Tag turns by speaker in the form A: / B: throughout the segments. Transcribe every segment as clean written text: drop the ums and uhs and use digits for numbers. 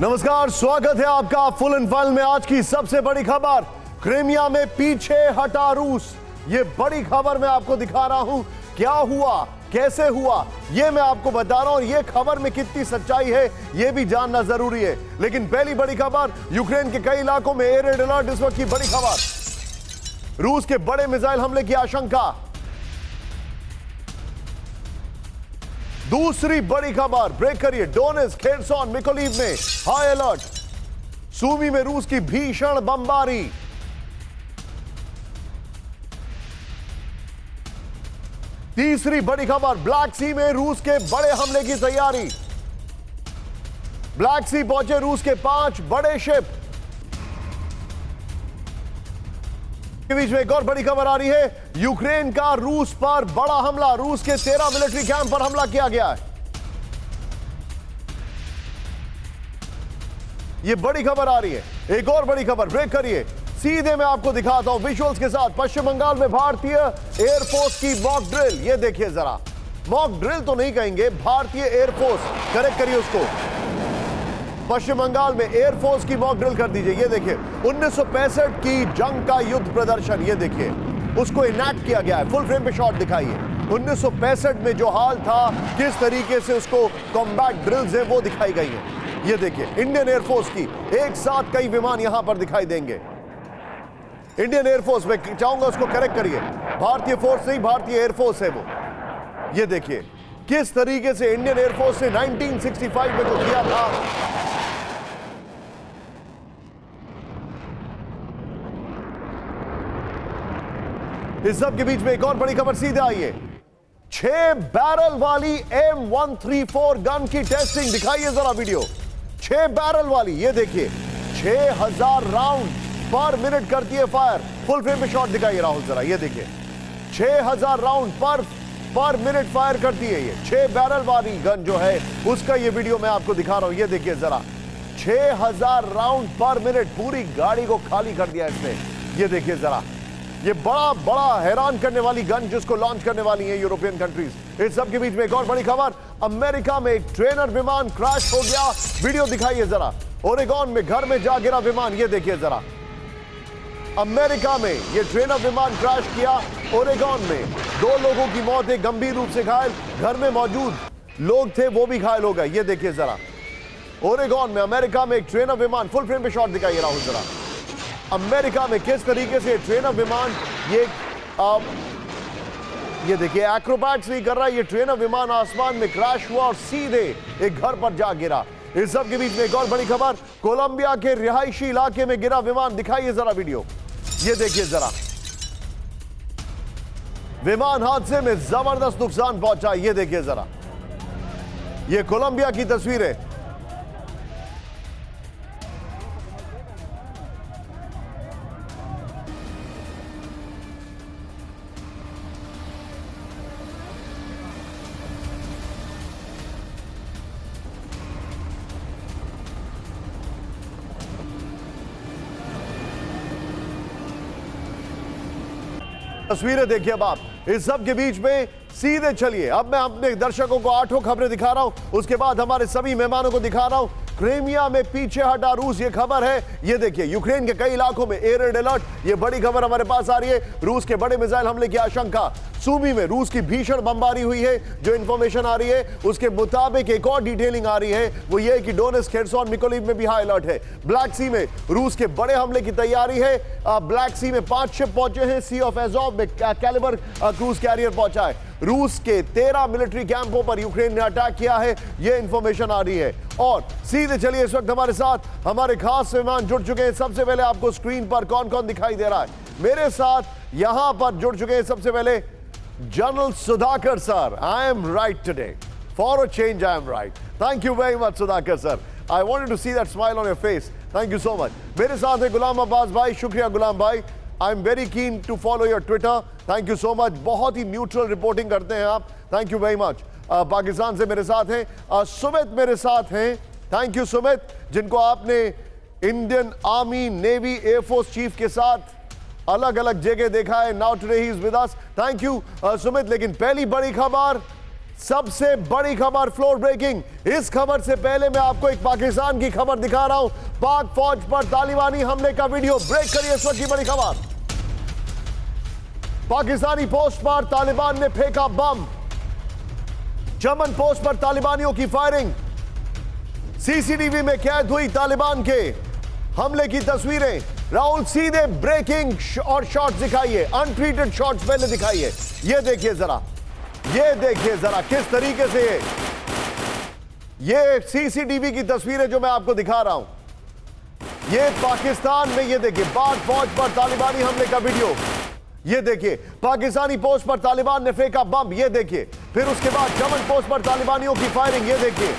A: नमस्कार, स्वागत है आपका फुल एंड फाइनल में। आज की सबसे बड़ी खबर, क्रीमिया में पीछे हटा रूस। ये बड़ी खबर मैं आपको दिखा रहा हूं। क्या हुआ, कैसे हुआ, ये मैं आपको बता रहा हूं। ये खबर में कितनी सच्चाई है ये भी जानना जरूरी है। लेकिन पहली बड़ी खबर, यूक्रेन के कई इलाकों में एयर रेड अलर्ट। इस वक्त की बड़ी खबर, रूस के बड़े मिसाइल हमले की आशंका। दूसरी बड़ी खबर, ब्रेक करिए, डोनेट्स्क, खेरसॉन, मिकोलीव में हाई अलर्ट। सूमी में रूस की भीषण बमबारी। तीसरी बड़ी खबर, ब्लैक सी में रूस के बड़े हमले की तैयारी। ब्लैक सी पहुंचे रूस के 5 बड़े शिप। के बीच में एक और बड़ी खबर आ रही है, यूक्रेन का रूस पर बड़ा हमला। रूस के 13 मिलिट्री कैंप पर हमला किया गया है। यह बड़ी खबर आ रही है। एक और बड़ी खबर, ब्रेक करिए, सीधे मैं आपको दिखाता हूं विजुअल्स के साथ। पश्चिम बंगाल में भारतीय एयरफोर्स की मॉक ड्रिल। यह देखिए जरा, मॉक ड्रिल तो नहीं कहेंगे, भारतीय एयरफोर्स, करेक्ट करिए उसको। पश्चिम बंगाल में एयरफोर्स की मॉक ड्रिल कर दीजिए। ये देखिए 1965 की जंग का युद्ध प्रदर्शन। ये देखिए उसको इनैक्ट किया गया है, फुल फ्रेम पे शॉट दिखाइए। 1965 में जो हाल था, किस तरीके से उसको कॉम्बैट ड्रिल्स है वो दिखाई गई है। ये देखिए इंडियन एयरफोर्स की, एक साथ कई विमान यहां पर दिखाई देंगे। इंडियन एयरफोर्स में चाहूंगा उसको करेक्ट करिए, भारतीय फोर्स नहीं, भारतीय एयरफोर्स है वो। ये देखिए किस तरीके से इंडियन एयरफोर्स ने 1965 में जो किया था। इस सब के बीच में एक और बड़ी खबर, सीधे आइए। 6 बैरल वाली M134 गन की टेस्टिंग, दिखाइए जरा वीडियो। 6 बैरल वाली, ये देखिए 6000 राउंड पर मिनट करती है फायर। फुल फ्रेम में शॉट दिखाइए राहुल जरा। ये देखिए 6000 राउंड पर मिनट फायर करती है ये 6 बैरल वाली गन जो है, उसका ये वीडियो मैं आपको दिखा रहा हूं। ये देखिए जरा, 6000 राउंड पर मिनट, पूरी गाड़ी को खाली कर दिया इसने। ये देखिए जरा, ये बड़ा हैरान करने वाली गन जिसको लॉन्च करने वाली है यूरोपियन कंट्रीज। इस सब के बीच में एक और बड़ी खबर, अमेरिका में एक ट्रेनर विमान क्रैश हो गया। वीडियो दिखाइए जरा, ओरेगॉन में घर में जा गिरा विमान। ये देखिए जरा, अमेरिका में ये ट्रेनर विमान क्रैश किया। ओरेगॉन में 2 लोगों की मौत, एक गंभीर रूप से घायल, घर में मौजूद लोग थे वो भी घायल हो गए। ये देखिए जरा, ओरेगॉन में अमेरिका में एक ट्रेनर विमान, फुल फ्रेम पे शॉट दिखाइए राहुल जरा। अमेरिका में किस तरीके से ट्रेनर विमान, ये देखिए एक्रोबैट्स नहीं कर रहा है, ये ट्रेनर विमान आसमान में क्रैश हुआ और सीधे एक घर पर जा गिरा। इस सब के बीच में एक और बड़ी खबर, कोलंबिया के रिहायशी इलाके में गिरा विमान। दिखाइए जरा वीडियो। ये देखिए जरा, विमान हादसे में जबरदस्त नुकसान पहुंचा। ये देखिए जरा, ये कोलंबिया की तस्वीरें। तस्वीरें देखिए अब आप। इस सब के बीच में सीधे चलिए, अब मैं अपने दर्शकों को 8 खबरें दिखा रहा हूं, उसके बाद हमारे सभी मेहमानों को दिखा रहा हूं। क्रीमिया में पीछे हटा रूस, ये खबर है। ये देखिए यूक्रेन के कई इलाकों में एयर रेड अलर्ट। ये बड़ी खबर हमारे पास आ रही है, रूस के बड़े मिसाइल हमले की आशंका। सूमी में रूस की भीषण बमबारी हुई है, जो इंफॉर्मेशन आ रही है उसके मुताबिक एक और डिटेलिंग आ रही है, वो ये कि डोनेट्स्क, खेरसॉन, मिकोलीव में भी हाई अलर्ट है। ब्लैक सी में रूस के बड़े हमले की तैयारी है। ब्लैक सी में 5 शिप पहुंचे हैं। सी ऑफ एज़ोव में कैलिबर क्रूज कैरियर पहुंचा है। रूस के 13 मिलिट्री कैंपों पर यूक्रेन ने अटैक किया है, यह इंफॉर्मेशन आ रही है। और सीधे चलिए, इस वक्त हमारे साथ हमारे खास मेहमान जुड़ चुके हैं। सबसे पहले आपको स्क्रीन पर कौन कौन दिखाई दे रहा है? मेरे साथ यहां पर जुड़ चुके हैं सबसे पहले general Sudhakar sir. I am right today, for a change I am right. Thank you very much Sudhakar sir, I wanted to see that smile on your face, thank you so much. मेरे साथ है गुलाम अब्बास भाई। शुक्रिया गुलाम भाई, I am very keen to follow your Twitter, thank you so much. बहुत ही neutral reporting करते हैं आप, thank you very much. Pakistan से मेरे साथ हैं सुमित, मेरे साथ हैं, थैंक यू सुमित, जिनको आपने Indian army, navy, air force chief के साथ अलग अलग जगह देखा है। Now today he is with us, thank you Sumit. लेकिन पहली बड़ी खबर, सबसे बड़ी खबर, फ्लोर ब्रेकिंग। इस खबर से पहले मैं आपको एक पाकिस्तान की खबर दिखा रहा हूं। पाक फौज पर तालिबानी हमले का वीडियो। ब्रेक करिए इस वक्त की बड़ी खबर। पाकिस्तानी पोस्ट पर तालिबान ने फेंका बम। चमन पोस्ट पर तालिबानियों की फायरिंग। सीसीटीवी में कैद हुई तालिबान के हमले की तस्वीरें। राहुल सीधे ब्रेकिंग और शॉट्स दिखाइए, अनट्रीटेड शॉट्स पहले दिखाइए। ये देखिए जरा, ये देखिए जरा किस तरीके से ये सीसीटीवी की तस्वीरें जो मैं आपको दिखा रहा हूं, ये पाकिस्तान में, ये देखिए पाक फौज पर तालिबानी हमले का वीडियो। ये देखिए पाकिस्तानी पोस्ट पर तालिबान ने फेंका बम। ये देखिए, फिर उसके बाद चमन पोस्ट पर तालिबानियों की फायरिंग। ये देखिए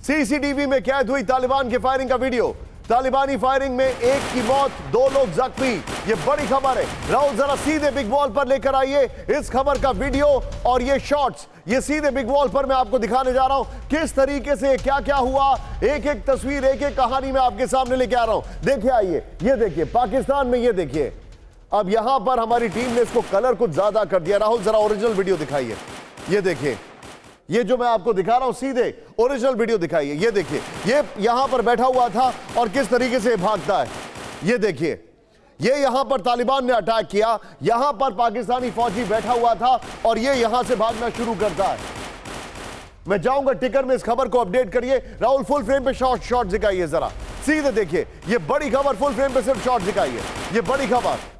A: सीसीटीवी में कैद हुई तालिबान की फायरिंग का वीडियो। तालिबानी फायरिंग में एक की मौत, 2 लोग जख्मी। ये बड़ी खबर है। राहुल जरा सीधे बिग वॉल पर लेकर आइए इस खबर का वीडियो और ये शॉट्स। ये सीधे बिग वॉल पर मैं आपको दिखाने जा रहा हूं किस तरीके से क्या क्या हुआ। एक एक तस्वीर, एक एक कहानी मैं आपके सामने लेके आ रहा हूं। देखिए आइए, ये देखिए पाकिस्तान में, ये देखिए। अब यहां पर हमारी टीम ने इसको कलर कुछ ज्यादा कर दिया। राहुल जरा ओरिजिनल वीडियो दिखाइए। ये देखिए, ये जो मैं आपको दिखा रहा हूं सीधे ओरिजिनल वीडियो दिखाइए। ये देखिए, ये यहां पर बैठा हुआ था और किस तरीके से भागता है। ये देखिए, ये यहां पर तालिबान ने अटैक किया, यहां पर पाकिस्तानी फौजी बैठा हुआ था और ये यहां से भागना शुरू करता है। मैं जाऊंगा टिकर में, इस खबर को अपडेट करिए। राहुल फुल फ्रेम पे शॉट दिखाइए जरा, सीधे देखिए। ये बड़ी खबर, फुल फ्रेम पे सिर्फ शॉट दिखाइए। ये बड़ी खबर।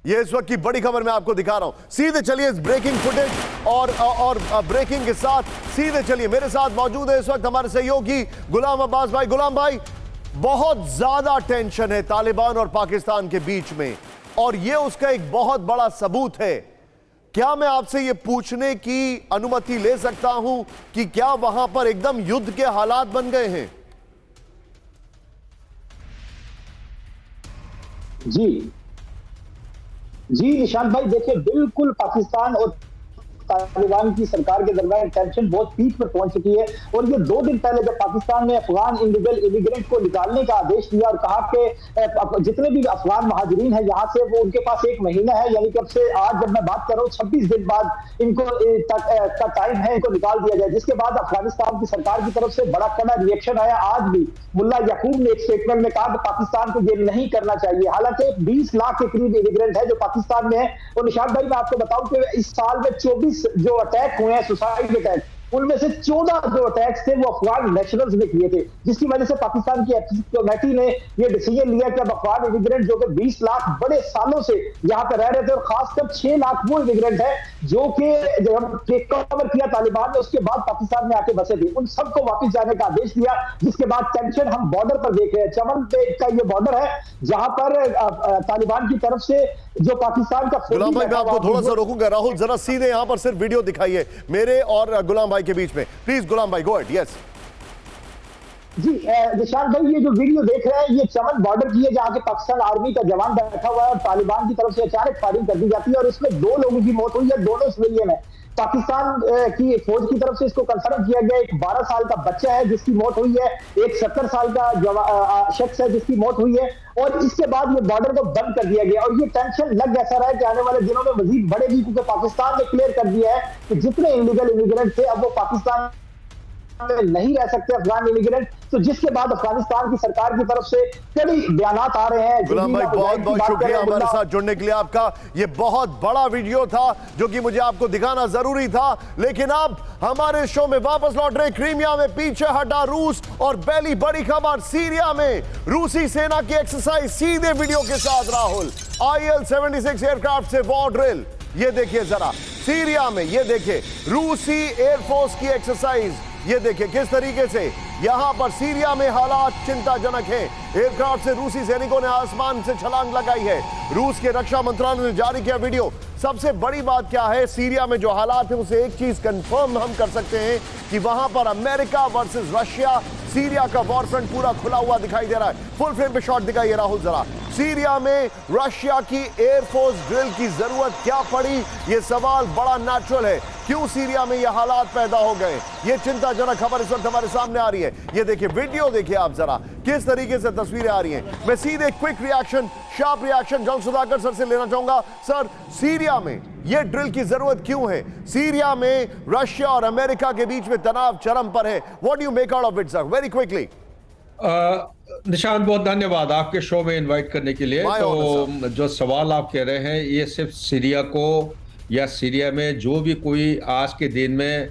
A: ये इस वक्त की बड़ी खबर मैं आपको दिखा रहा हूं। सीधे चलिए इस ब्रेकिंग फुटेज और ब्रेकिंग के साथ सीधे चलिए। मेरे साथ मौजूद है इस वक्त हमारे सहयोगी गुलाम अब्बास भाई। गुलाम भाई, बहुत ज्यादा टेंशन है तालिबान और पाकिस्तान के बीच में और ये उसका एक बहुत बड़ा सबूत है। क्या मैं आपसे ये पूछने की अनुमति ले सकता हूं कि क्या वहां पर एकदम युद्ध के हालात बन गए हैं?
B: जी निशांत भाई, देखिए बिल्कुल पाकिस्तान और तालिबान की सरकार के दरमियान टेंशन बहुत पीक पर पहुंच चुकी है। और ये 2 दिन पहले जब पाकिस्तान ने अफगान इलीगल इमिग्रेंट को निकालने का आदेश दिया और कहा कि जितने भी अफगान महाजरीन हैं यहाँ से, वो उनके पास 1 महीना है, यानी कि अब से आज जब मैं बात कर रहा हूँ 26 दिन बाद इनको का टाइम है, इनको निकाल दिया जाए। जिसके बाद अफगानिस्तान की सरकार की तरफ से बड़ा कड़ा रिएक्शन आया। आज भी मुल्ला याकूब ने एक स्टेटमेंट में कहा कि पाकिस्तान को ये नहीं करना चाहिए। हालांकि 20 लाख के करीब इमिग्रेंट है जो पाकिस्तान में है। और निशांत भाई, मैं आपको बताऊं कि इस साल में 24 जो अटैक हुए हैं, सुसाइड अटैक, उनमें से 14 जो अटैक्स थे वो अफगान नेशनल्स ने किए थे, जिसकी वजह से पाकिस्तान की एथिक्स कमेटी ने ये डिसीजन लिया कि अब अफगान इमिग्रेंट जो कि 20 लाख बड़े सालों से यहाँ पे रह रहे थे और खासकर 6 लाख वो इमिग्रेंट है जो कि जब टेक ओवर किया तालिबान ने उसके बाद पाकिस्तान में आके बसे थे, उन सबको वापस जाने का आदेश दिया। जिसके बाद टेंशन हम बॉर्डर पर देख रहे हैं। चमन का ये बॉर्डर है जहां पर तालिबान की तरफ से जो पाकिस्तान का।
A: गुलाम भाई, मैं आपको थोड़ा सा रोकूंगा। राहुल जरा सीधे यहां पर सिर्फ वीडियो दिखाइए मेरे और गुलाम भाई के बीच में, प्लीज। गुलाम भाई, गो अहेड। यस
B: जी निशांत भाई, ये जो वीडियो देख रहे हैं ये चमन बॉर्डर की है, जहां के पाकिस्तान आर्मी का जवान बैठा हुआ है और तालिबान की तरफ से अचानक फायरिंग कर दी जाती है और इसमें 2 लोगों की मौत हुई है, दोनों सिविलियन है। पाकिस्तान की फौज की तरफ से इसको कंफर्म किया गया। एक 12 साल का बच्चा है जिसकी मौत हुई है, एक 70 साल का शख्स है जिसकी मौत हुई है। और इसके बाद ये बॉर्डर को बंद कर दिया गया और ये टेंशन लग ऐसा रहा है कि आने वाले दिनों में मजीद बढ़ेगी, क्योंकि पाकिस्तान ने क्लियर कर दिया है कि जितने इलीगल इमिग्रेंट थे अब वो पाकिस्तान में नहीं रह सकते, अफगान इमिग्रेंट। तो जिसके बाद अफगानिस्तान की सरकार की तरफ से कई बयानात आ रहे हैं।
A: गुलाम भाई, बहुत बहुत शुक्रिया हमारे साथ जुड़ने के लिए आपका। ये बहुत बड़ा वीडियो था जो कि मुझे आपको दिखाना जरूरी था। लेकिन अब हमारे शो में वापस लौट रहे। क्रीमिया में पीछे हटा रूस और पहली बड़ी खबर, सीरिया में रूसी सेना की एक्सरसाइज। सीधे वीडियो के साथ राहुल, IL-76 एयरक्राफ्ट से वॉर ड्रिल। ये देखिए जरा सीरिया में, ये देखिए रूसी एयरफोर्स की एक्सरसाइज। ये देखिए किस तरीके से यहां पर सीरिया में हालात चिंताजनक हैं। एयरक्राफ्ट से रूसी सैनिकों ने आसमान से छलांग लगाई है। रूस के रक्षा मंत्रालय ने जारी किया वीडियो। सबसे बड़ी बात क्या है, सीरिया में जो हालात है उसे एक चीज कंफर्म हम कर सकते हैं कि वहां पर अमेरिका वर्सेस रशिया, सीरिया का वॉर फ्रंट पूरा खुला हुआ दिखाई दे रहा है। फुल फ्रेम पे शॉट दिखाइए राहुल जरा। सीरिया में रशिया की एयरफोर्स ड्रिल की जरूरत क्या पड़ी? यह सवाल बड़ा नेचुरल है। क्यों सीरिया में यह हालात पैदा हो गए? यह चिंताजनक खबर इस वक्त हमारे सामने आ रही है। यह देखिए, वीडियो देखिए आप जरा, किस तरीके से तस्वीरें आ रही हैं। मैं सीधे quick reaction, sharp reaction John Sudhakar sir से लेना चाहूंगा। सर, सीरिया में यह ड्रिल की जरूरत क्यों है? सीरिया में रशिया और अमेरिका के बीच में तनाव चरम पर है। What do you make out of it sir, very quickly?
C: Nishant, बहुत धन्यवाद आपके शो में इनवाइट करने के लिए। तो जो सवाल आप कह रहे हैं, ये सिर्फ सीरिया को या सीरिया में जो भी कोई आज के दिन में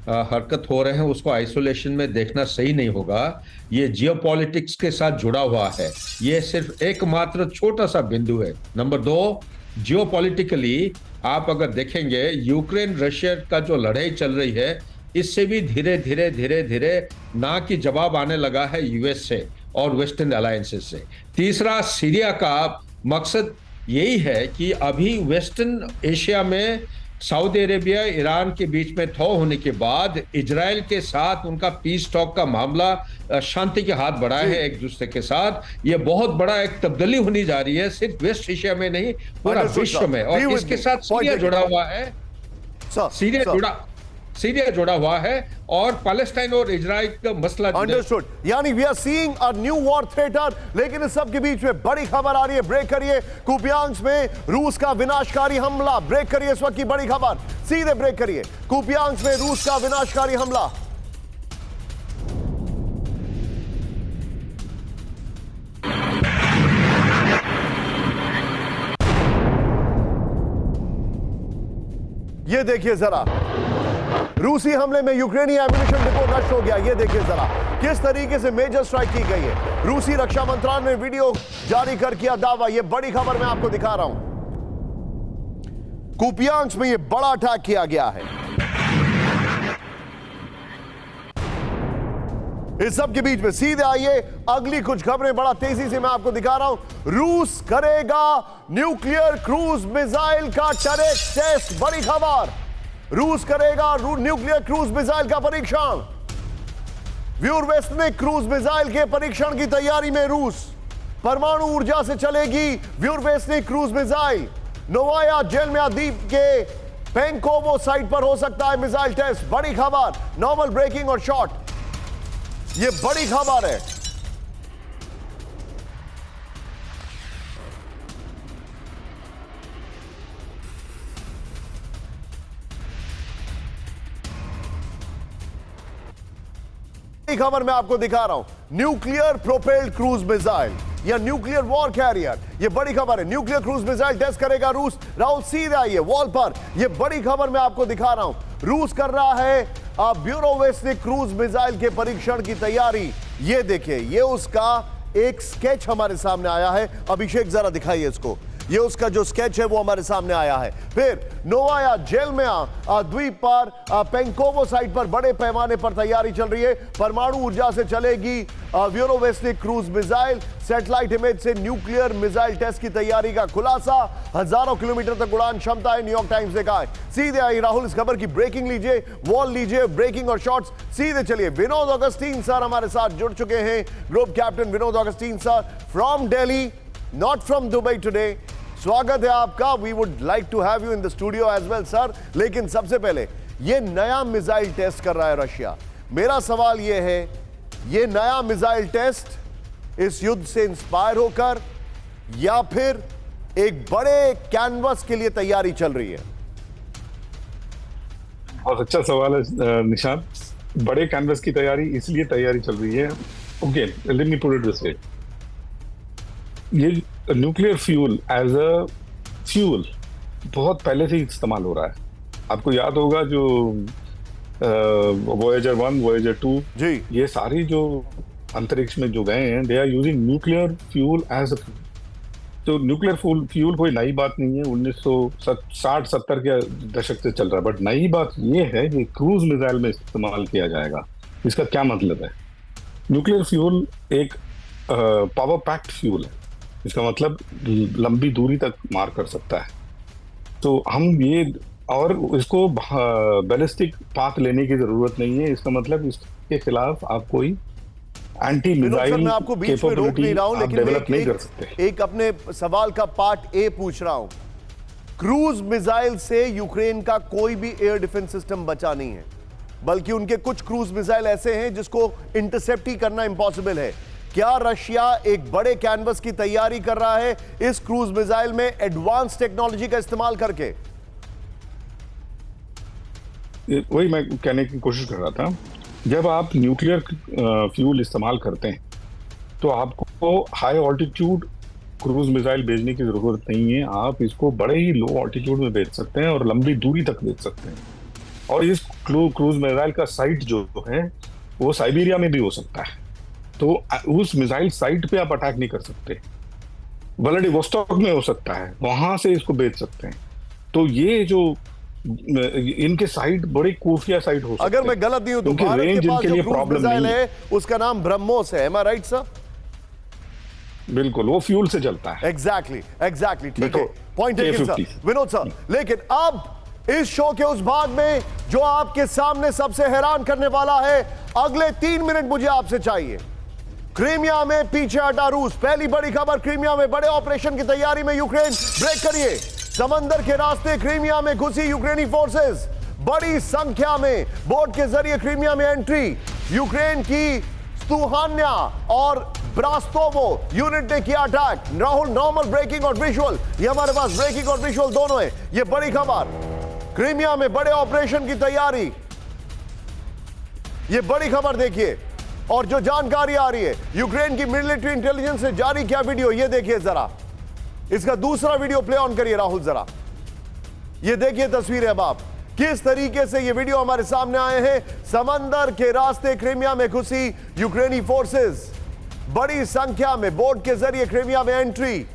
C: हरकत हो रहे हैं उसको आइसोलेशन में देखना सही नहीं होगा। ये जियोपॉलिटिक्स के साथ जुड़ा हुआ है। ये सिर्फ एकमात्र छोटा सा बिंदु है। नंबर 2, जियोपॉलिटिकली आप अगर देखेंगे, यूक्रेन रशिया का जो लड़ाई चल रही है, इससे भी धीरे धीरे ना कि जवाब आने लगा है यूएस से और वेस्टर्न अलायंसेस से। तीसरा, सीरिया का मकसद यही है कि अभी वेस्टर्न एशिया में सऊदी अरेबिया ईरान के बीच में थो होने के बाद इजराइल के साथ उनका पीस टॉक का मामला शांति के हाथ बढ़ाए है एक दूसरे के साथ। ये बहुत बड़ा एक तब्दीली होनी जा रही है, सिर्फ वेस्ट एशिया में नहीं, पूरा विश्व में। और इसके साथ सीरिया जुड़ा हुआ है, सीरिया जुड़ा हुआ है और पैलेस्टाइन और इजराइल का मसला।
A: अंडरस्टूड। यानी we are seeing a new war theatre. लेकिन इस सब के बीच में बड़ी खबर आ रही है। ब्रेक करिए। कुपियांस में रूस का विनाशकारी हमला। ब्रेक करिए इस वक्त की बड़ी खबर, सीधे ब्रेक करिए। कुपियांस में रूस का विनाशकारी हमला। ये देखिए जरा, रूसी हमले में यूक्रेनी एम्यूनिशन डिपो नष्ट हो गया। ये देखिए जरा किस तरीके से मेजर स्ट्राइक की गई है। रूसी रक्षा मंत्रालय ने वीडियो जारी कर किया दावा। ये बड़ी खबर मैं आपको दिखा रहा हूं। कुपियांस में ये बड़ा अटैक किया गया है। इस सब के बीच में सीधे आइए, अगली कुछ खबरें बड़ा तेजी से मैं आपको दिखा रहा हूं। रूस करेगा न्यूक्लियर क्रूज मिसाइल का टरेट टेस्ट। बड़ी खबर, रूस करेगा न्यूक्लियर क्रूज मिसाइल का परीक्षण। व्यूरवेस्निक क्रूज मिसाइल के परीक्षण की तैयारी में रूस। परमाणु ऊर्जा से चलेगी व्यूरवेस्निक क्रूज मिसाइल। नोवाया जेलम्या द्वीप के पेंकोवो साइट पर हो सकता है मिसाइल टेस्ट। बड़ी खबर, नॉर्मल ब्रेकिंग और शॉट, यह बड़ी खबर है। खबर मैं आपको दिखा रहा हूं। न्यूक्लियर प्रोपेल्ड क्रूज मिसाइल या न्यूक्लियर वॉर कैरियर, यह बड़ी खबर है। न्यूक्लियर क्रूज मिसाइल टेस्ट करेगा रूस। राहुल सीधे आइए वॉल पर, यह बड़ी खबर मैं आपको दिखा रहा हूं। रूस कर रहा है ब्यूरोवेस्निक क्रूज मिसाइल के परीक्षण की तैयारी। यह देखिए, यह उसका एक स्केच हमारे सामने आया है। अभिषेक जरा दिखाइए इसको। ये उसका जो स्केच है वो हमारे सामने आया है। फिर नोवाया जेलम्या द्वीप पर पेंकोवो साइट पर बड़े पैमाने पर तैयारी चल रही है। परमाणु ऊर्जा से चलेगी व्यूरोवेस्निक क्रूज मिसाइल। सैटेलाइट इमेज से न्यूक्लियर मिसाइल टेस्ट की तैयारी का खुलासा। हजारों किलोमीटर तक उड़ान क्षमता है, न्यूयॉर्क टाइम्स ने कहा है। सीधे आई राहुल, इस खबर की ब्रेकिंग लीजिए, वॉल लीजिए, ब्रेकिंग और शॉट्स सीधे चलिए। विनोद ऑगस्टीन सर हमारे साथ जुड़ चुके हैं। Group captain Vinod Augustine sir from Delhi, not from Dubai today. स्वागत है आपका। We would like to have you in the studio as well sir. लेकिन सबसे पहले ये नया मिसाइल टेस्ट कर रहा है रशिया। मेरा सवाल ये है, ये नया मिसाइल टेस्ट इस युद्ध से इंस्पायर होकर या फिर एक बड़े कैनवस के लिए तैयारी चल रही है?
D: बहुत अच्छा सवाल है निशांत। बड़े कैनवस की तैयारी इसलिए तैयारी चल रही है, okay let me put it this way. ये nuclear fuel as a fuel बहुत पहले से ही इस्तेमाल हो रहा है। आपको याद होगा जो वॉयेजर 1, वॉयेजर 2
A: जी,
D: ये सारी जो अंतरिक्ष में जो गए हैं, they are using nuclear fuel as a fuel. तो न्यूक्लियर फ्यूल कोई नई बात नहीं है, 1960-70 के दशक से चल रहा है। बट नई बात ये है कि क्रूज मिसाइल में इस्तेमाल किया जाएगा। इसका क्या मतलब है? न्यूक्लियर फ्यूल एक पावर पैक्ड फ्यूल है। इसका मतलब लंबी दूरी तक मार कर सकता है। तो हम ये, और इसको बैलिस्टिक पाथ लेने की जरूरत नहीं है। इसका मतलब इसके खिलाफ आप कोई एंटी
A: विनोद सर,
D: मिसाइल
A: मैं आपको बीच में रोक नहीं
D: कैपेबिलिटी
A: रहा हूं,
D: आप
A: लेकिन मैं
D: डेवलप नहीं कर सकते।
A: एक अपने सवाल का पार्ट ए पूछ रहा हूं। क्रूज मिसाइल से यूक्रेन का कोई भी एयर डिफेंस सिस्टम बचा नहीं है, बल्कि उनके कुछ क्रूज मिसाइल ऐसे हैं जिसको इंटरसेप्ट ही करना इंपॉसिबल है। क्या रशिया एक बड़े कैनवस की तैयारी कर रहा है इस क्रूज मिसाइल में एडवांस टेक्नोलॉजी का इस्तेमाल करके?
D: वही मैं कहने की कोशिश कर रहा था, जब आप न्यूक्लियर फ्यूल इस्तेमाल करते हैं तो आपको हाई ऑल्टीट्यूड क्रूज मिसाइल भेजने की जरूरत नहीं है। आप इसको बड़े ही लो ऑल्टीट्यूड में भेज सकते हैं और लंबी दूरी तक भेज सकते हैं। और इस क्रूज मिसाइल का साइट जो है वो साइबेरिया में भी हो सकता है, तो उस मिसाइल साइट पे आप अटैक नहीं कर सकते। व्लादिवोस्टॉक में हो सकता है, वहां से इसको भेज सकते हैं। तो ये जो इनके साइट बड़े खुफिया साइट हो सकते हैं।
A: अगर मैं गलत नहीं हूं तो भारत
D: रेंज
A: के पास
D: इनके लिए
A: जो क्रूज
D: प्रॉब्लम
A: मिसाइल
D: नहीं
A: है उसका नाम ब्रह्मोस है। एम आई राइट सर?
D: बिल्कुल, वो फ्यूल से चलता है।
A: एग्जैक्टली ठीक है,
D: देखो,
A: point taken sir.
D: K-50
A: Vinod sir, लेकिन अब इस शो के उस भाग में जो आपके सामने सबसे हैरान करने वाला है, अगले 3 मिनट मुझे आपसे चाहिए। क्रीमिया में पीछे हटा रूस, पहली बड़ी खबर। क्रीमिया में बड़े ऑपरेशन की तैयारी में यूक्रेन, ब्रेक करिए। समंदर के रास्ते क्रीमिया में घुसी यूक्रेनी फोर्सेस, बड़ी संख्या में बोट के जरिए क्रीमिया में एंट्री। यूक्रेन की स्तुहान्या और ब्रास्तोवो यूनिट ने किया अटैक। राहुल, नॉर्मल ब्रेकिंग और विजुअल, ये हमारे पास ब्रेकिंग और विजुअल दोनों है। ये बड़ी खबर, क्रीमिया में बड़े ऑपरेशन की तैयारी, ये बड़ी खबर देखिए। और जो जानकारी आ रही है यूक्रेन की मिलिट्री इंटेलिजेंस ने जारी किया वीडियो, ये देखिए जरा। इसका दूसरा वीडियो प्ले ऑन करिए राहुल जरा। ये देखिए तस्वीरें अब आप, किस तरीके से ये वीडियो हमारे सामने आए हैं। समंदर के रास्ते क्रीमिया में घुसी यूक्रेनी फोर्सेस, बड़ी संख्या में बोट के जरिए क्रीमिया में एंट्री।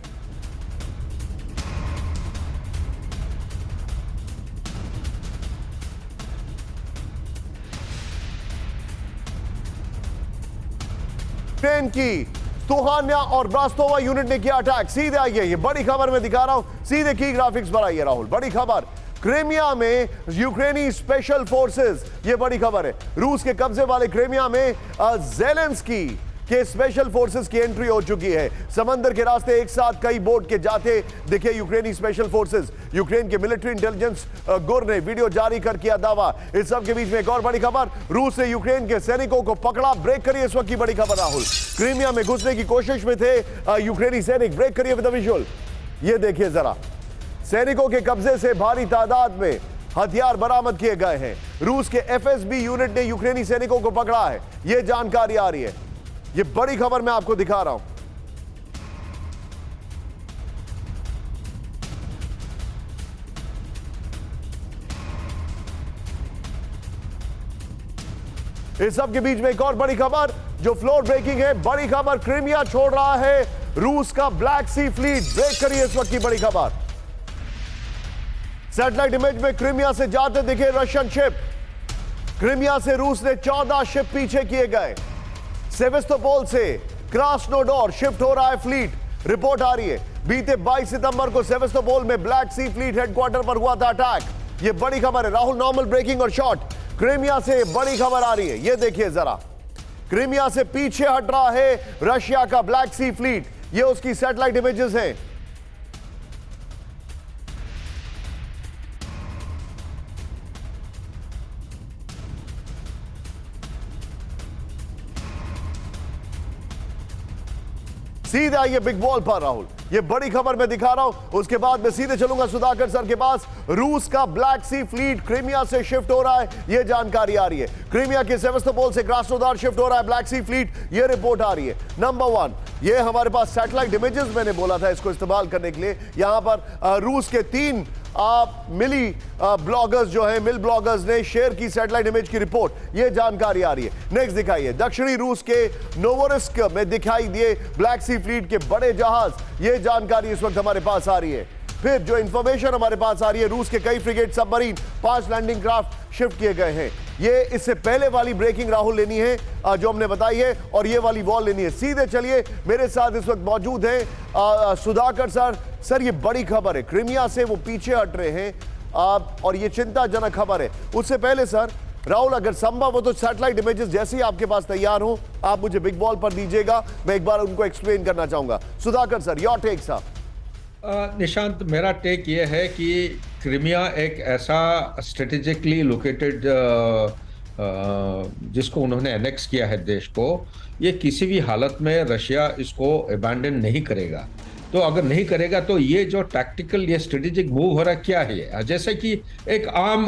A: यूक्रेन की स्तुहान्या और ब्रास्तोवा यूनिट ने किया अटैक। सीधे आइए, ये बड़ी खबर मैं दिखा रहा हूं, सीधे की ग्राफिक्स पर आइए राहुल। बड़ी खबर, क्रीमिया में यूक्रेनी स्पेशल फोर्सेस, ये बड़ी खबर है। रूस के कब्जे वाले क्रीमिया में ज़ेलेंस्की के स्पेशल फोर्सेस की एंट्री हो चुकी है। समंदर के रास्ते एक साथ कई बोट के जाते दिखे यूक्रेनी स्पेशल फोर्सेस। यूक्रेन के मिलिट्री इंटेलिजेंस गुर ने वीडियो जारी कर किया दावा। इस सब के बीच में एक और बड़ी खबर, रूस ने यूक्रेन के सैनिकों को पकड़ा। ब्रेक करिए इस वक्त की बड़ी खबर राहुल। क्रीमिया में घुसने की कोशिश में थे यूक्रेनी सैनिक। ब्रेक करिए विद द विजुअल, ये देखिए जरा। सैनिकों के कब्जे से भारी तादाद में हथियार बरामद किए गए हैं। रूस के एफएसबी यूनिट ने यूक्रेनी सैनिकों को पकड़ा है, यह जानकारी आ रही है। ये बड़ी खबर मैं आपको दिखा रहा हूं। इस सब के बीच में एक और बड़ी खबर जो फ्लोर ब्रेकिंग है। बड़ी खबर, क्रीमिया छोड़ रहा है रूस का ब्लैक सी फ्लीट। ब्रेक करिए इस वक्त की बड़ी खबर। सैटेलाइट इमेज में क्रीमिया से जाते दिखे रशियन शिप। क्रीमिया से रूस ने 14 शिप पीछे किए गए। सेवेस्तोपोल से क्रास्नोडोर शिफ्ट हो रहा है फ्लीट। रिपोर्ट आ रही है बीते 22 सितंबर को सेवेस्तोपोल में ब्लैक सी फ्लीट हेडक्वार्टर पर हुआ था अटैक। ये बड़ी खबर है राहुल, नॉर्मल ब्रेकिंग और शॉर्ट। क्रीमिया से बड़ी खबर आ रही है, ये देखिए जरा। क्रीमिया से पीछे हट रहा है रशिया का ब्लैक सी फ्लीट। ये उसकी सैटेलाइट इमेजेस हैं। सीधे आइए बिग बॉल पर राहुल, ये बड़ी खबर मैं दिखा रहा हूं। उसके बाद मैं सीधे चलूंगा सुधाकर सर के पास। रूस का ब्लैक सी फ्लीट क्रीमिया से शिफ्ट हो रहा है, ये जानकारी आ रही है। क्रीमिया के सेवेस्तोपोल से क्रास्नोदार शिफ्ट हो रहा है ब्लैक सी फ्लीट, ये रिपोर्ट आ रही है। नंबर 1, ये हमारे पास सैटेलाइट इमेजेस मैंने बोला था इसको इस्तेमाल करने के लिए। यहां पर रूस के 3 मिली ब्लॉगर्स जो है, मिल ब्लॉगर्स ने शेयर की सैटेलाइट इमेज की रिपोर्ट, ये जानकारी आ रही है। नेक्स्ट दिखाइए, दक्षिणी रूस के नोवोरिस्क में दिखाई दिए ब्लैक सी फ्लीट के बड़े जहाज, ये जानकारी इस वक्त हमारे पास आ रही है। फिर जो इंफॉर्मेशन हमारे पास आ रही है, रूस के कई frigate, submarine, 5 landing craft shift किए गए हैं। ये इससे पहले वाली ब्रेकिंग राहुल लेनी है जो हमने बताई है, और ये वाली वॉल लेनी है। सीधे चलिए, मेरे साथ इस वक्त मौजूद हैं सुधाकर सर। सर, ये बड़ी खबर है, क्रीमिया से वो पीछे हट रहे हैं और ये चिंताजनक खबर है। उससे पहले सर, राहुल, अगर संभव हो तो सैटेलाइट इमेजेस जैसे ही आपके पास तैयार हो आप मुझे बिग बॉल पर दीजिएगा, मैं एक बार उनको एक्सप्लेन करना चाहूंगा। सुधाकर सर, योर टेक साहब।
C: निशांत, मेरा टेक ये है कि क्रीमिया एक ऐसा स्ट्रेटेजिकली लोकेटेड जिसको उन्होंने एनेक्स किया है देश को, ये किसी भी हालत में रशिया इसको अबैंडन नहीं करेगा। तो अगर नहीं करेगा तो ये जो टैक्टिकल ये स्ट्रेटेजिक मूव हो रहा क्या है, जैसे कि एक आम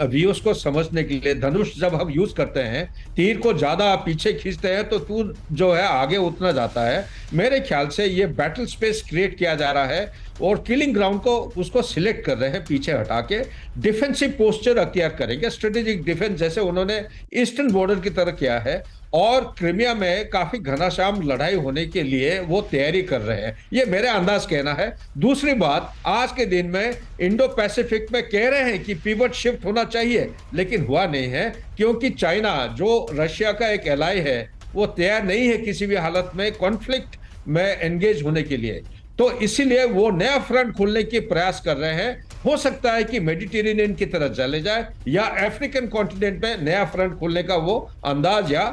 C: व्यूज को समझने के लिए धनुष जब हम यूज करते हैं, तीर को ज्यादा पीछे खींचते हैं तो तू जो है आगे उतना जाता है। मेरे ख्याल से ये बैटल स्पेस क्रिएट किया जा रहा है और किलिंग ग्राउंड को उसको सिलेक्ट कर रहे हैं, पीछे हटा के डिफेंसिव पोस्चर अख्तियार करेंगे, स्ट्रेटेजिक डिफेंस जैसे उन्होंने ईस्टर्न बॉर्डर की तरह किया है। और क्रीमिया में काफी घमासान लड़ाई होने के लिए वो तैयारी कर रहे हैं, ये मेरे अंदाज कहना है। दूसरी बात, आज के दिन में इंडो पैसिफिक में कह रहे हैं कि पिवट शिफ्ट होना चाहिए, लेकिन हुआ नहीं है क्योंकि चाइना जो रशिया का एक एलाई है वो तैयार नहीं है किसी भी हालत में कॉन्फ्लिक्ट में एंगेज होने के लिए। तो इसीलिए वो नया फ्रंट खोलने के प्रयास कर रहे हैं। हो सकता है कि मेडिटेरेनियन की तरफ चले जाए या अफ्रीकन कॉन्टिनेंट में नया फ्रंट खोलने का वो अंदाज या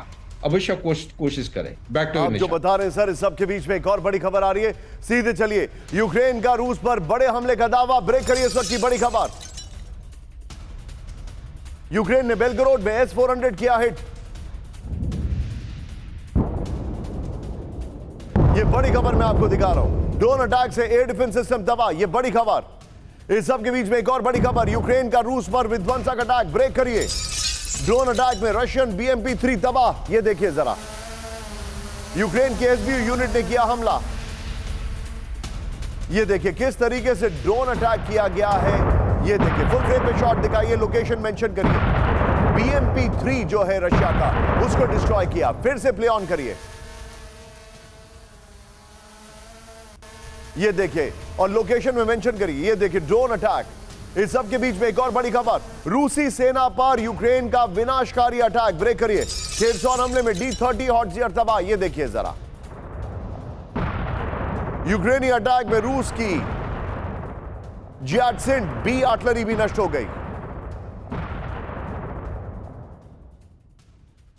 C: अवश्य कोशिश करें। बैक टू
A: आप जो बता रहे हैं सर, इस सब के बीच में एक और बड़ी खबर आ रही है, सीधे चलिए। यूक्रेन का रूस पर बड़े हमले का दावा, ब्रेक करिए इस वक्त की बड़ी खबर। यूक्रेन ने बेलगरोड में S-400 किया हिट। ये बड़ी खबर मैं आपको दिखा रहा हूं, ड्रोन अटैक से एयर डिफेंस सिस्टम तबाह, ये बड़ी खबर। इस सब के बीच में एक और बड़ी खबर, यूक्रेन का रूस पर विध्वंसक अटैक, ब्रेक करिए। ड्रोन अटैक में रशियन BMP-3 तबाह, ये देखिए जरा। यूक्रेन की SBU यूनिट ने किया हमला, ये देखिए किस तरीके से ड्रोन अटैक किया गया है। ये देखिए फुल फ्रेम पे शॉट दिखाइए, लोकेशन मेंशन करिए। BMP-3 जो है रशिया का, उसको डिस्ट्रॉय किया। फिर से प्ले ऑन करिए, ये देखिए और लोकेशन में मेंशन करिए। ये देखिए ड्रोन अटैक। इस सब के बीच में एक और बड़ी खबर, रूसी सेना पर यूक्रेन का विनाशकारी अटैक, ब्रेक करिए। खेरसॉन हमले में D-30 हॉटजियर तबाह, ये देखिए जरा। यूक्रेनी अटैक में रूस की जियाटसिन B आर्टिलरी भी नष्ट हो गई।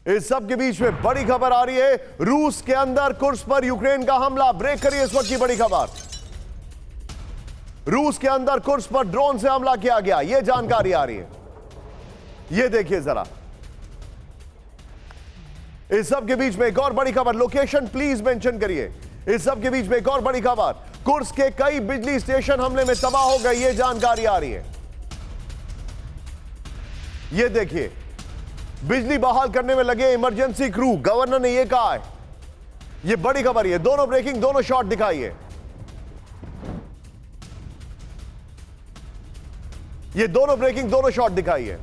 A: इस सब के बीच में बड़ी खबर आ रही है, रूस के अंदर कुर्स पर यूक्रेन का हमला, ब्रेक करिए इस वक्त की बड़ी खबर। रूस के अंदर कुर्स पर ड्रोन से हमला किया गया, यह जानकारी आ रही है, यह देखिए जरा। इस सब के बीच में एक और बड़ी खबर, लोकेशन प्लीज मेंशन करिए। इस सब के बीच में एक और बड़ी खबर, कुर्स के कई बिजली स्टेशन हमले में तबाह हो गए, यह जानकारी आ रही है। यह देखिए बिजली बहाल करने में लगे इमरजेंसी क्रू, गवर्नर ने यह कहा है। यह बड़ी खबर है, दोनों ब्रेकिंग, दोनों शॉट दिखाइए। ये दोनों ब्रेकिंग, दोनों शॉट दिखाइए।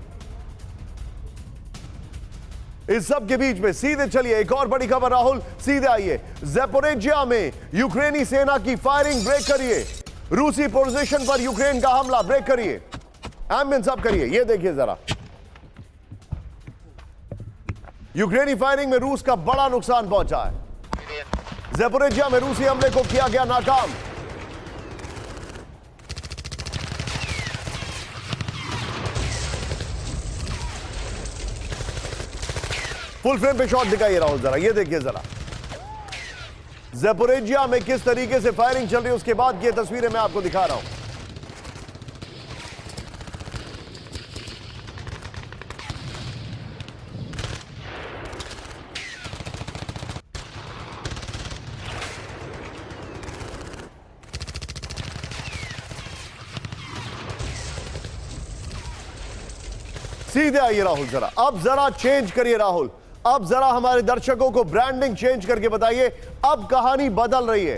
A: इस सब के बीच में सीधे चलिए, एक और बड़ी खबर राहुल, सीधे आइए। ज़ैपोरिज्जिया में यूक्रेनी सेना की फायरिंग, ब्रेक करिए। रूसी पोजीशन पर यूक्रेन का हमला, ब्रेक करिए। एम्बियंस अप करिए, ये देखिए जरा। यूक्रेनी फायरिंग में रूस का बड़ा नुकसान पहुंचा है। ज़ैपोरिज्जिया में रूसी हमले को किया गया नाकाम। फुल फ्रेम पे शॉट दिखाइए राहुल जरा, ये देखिए जरा। ज़ैपोरिज्जिया में किस तरीके से फायरिंग चल रही है, उसके बाद ये तस्वीरें मैं आपको दिखा रहा हूं। सीधे आइए राहुल जरा, अब जरा चेंज करिए राहुल, अब जरा हमारे दर्शकों को ब्रांडिंग चेंज करके बताइए। अब कहानी बदल रही है,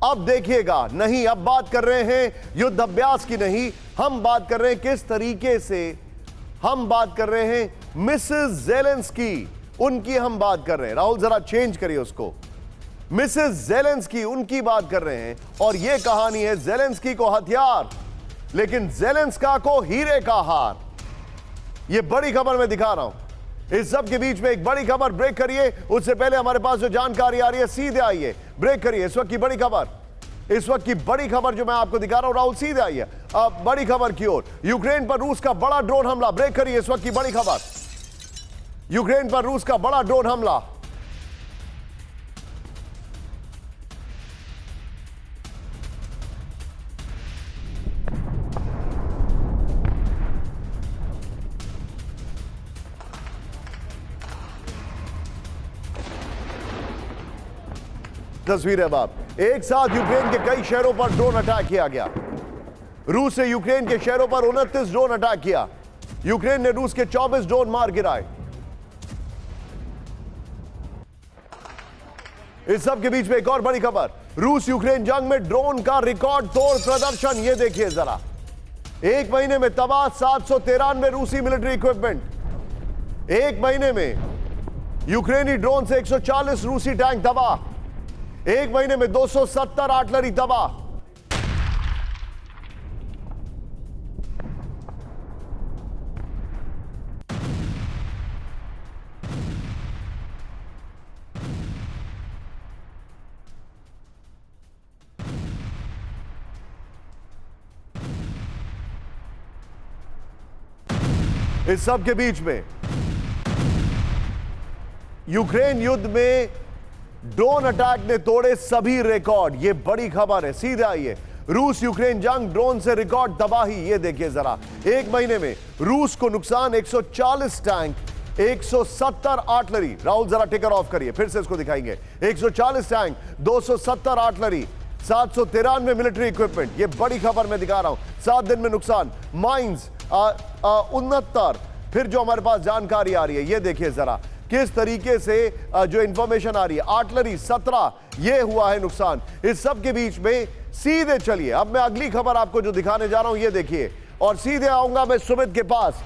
A: अब देखिएगा। नहीं, अब बात कर रहे हैं युद्ध अभ्यास की, नहीं, हम बात कर रहे हैं किस तरीके से, हम बात कर रहे हैं मिसेस ज़ेलेंस्की, उनकी हम बात कर रहे हैं। राहुल जरा चेंज करिए उसको, मिसेस ज़ेलेंस्की उनकी बात कर रहे हैं। और यह कहानी है ज़ेलेंस्की को हथियार, लेकिन ज़ेलेंस्का को हीरे का हार। यह बड़ी खबर मैं दिखा रहा हूं। इस सब के बीच में एक बड़ी खबर, ब्रेक करिए। उससे पहले हमारे पास जो जानकारी आ रही है, सीधे आइए, ब्रेक करिए। इस वक्त की बड़ी खबर, इस वक्त की बड़ी खबर जो मैं आपको दिखा रहा हूं, राहुल सीधे आइए अब बड़ी खबर की ओर। यूक्रेन पर रूस का बड़ा ड्रोन हमला, ब्रेक करिए इस वक्त की बड़ी खबर। यूक्रेन पर रूस का बड़ा ड्रोन हमला। तस्वीर है बाप। एक साथ यूक्रेन के कई शहरों पर ड्रोन अटैक किया गया। रूस ने यूक्रेन के शहरों पर 29 ड्रोन अटैक किया। यूक्रेन ने रूस के 24 ड्रोन मार गिराए। इस सब के बीच में एक और बड़ी खबर, रूस यूक्रेन जंग में ड्रोन का रिकॉर्ड तोड़ प्रदर्शन। यह देखिए जरा, एक महीने में तबाह 793 रूसी मिलिट्री इक्विपमेंट। एक महीने में यूक्रेनी ड्रोन से 140 रूसी टैंक तबाह। एक महीने में 270 आर्टिलरी तबाह। इस सब के बीच में यूक्रेन युद्ध में ड्रोन अटैक ने तोड़े सभी रिकॉर्ड। यह बड़ी खबर है, सीधे आइए। रूस यूक्रेन जंग, ड्रोन से रिकॉर्ड तबाही। यह देखिए जरा, एक महीने में रूस को नुकसान 140 टैंक, 170 आर्टिलरी। राहुल जरा टिकर ऑफ करिए, फिर से इसको दिखाएंगे। 140 टैंक, 270 आर्टिलरी, 793 मिलिट्री इक्विपमेंट। यह बड़ी खबर मैं दिखा रहा हूं। 7 दिन में नुकसान, माइंस 69। फिर जो हमारे पास जानकारी आ रही है, यह देखिए जरा किस तरीके से जो इंफॉर्मेशन आ रही है। आर्टिलरी 17, यह हुआ है नुकसान। इस सब के बीच में सीधे चलिए, अब मैं अगली खबर आपको जो दिखाने जा रहा हूं, यह देखिए। और सीधे आऊंगा मैं सुमित के पास।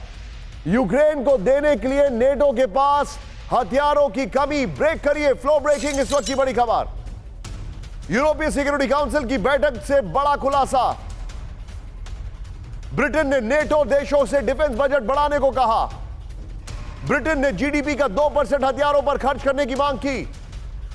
A: यूक्रेन को देने के लिए नेटो के पास हथियारों की कमी। ब्रेक करिए, फ्लो ब्रेकिंग इस वक्त की बड़ी खबर। यूरोपीय सिक्योरिटी काउंसिल की बैठक से बड़ा खुलासा। ब्रिटेन ने नेटो देशों से डिफेंस बजट बढ़ाने को कहा। ब्रिटेन ने जीडीपी का 2% हथियारों पर खर्च करने की मांग की।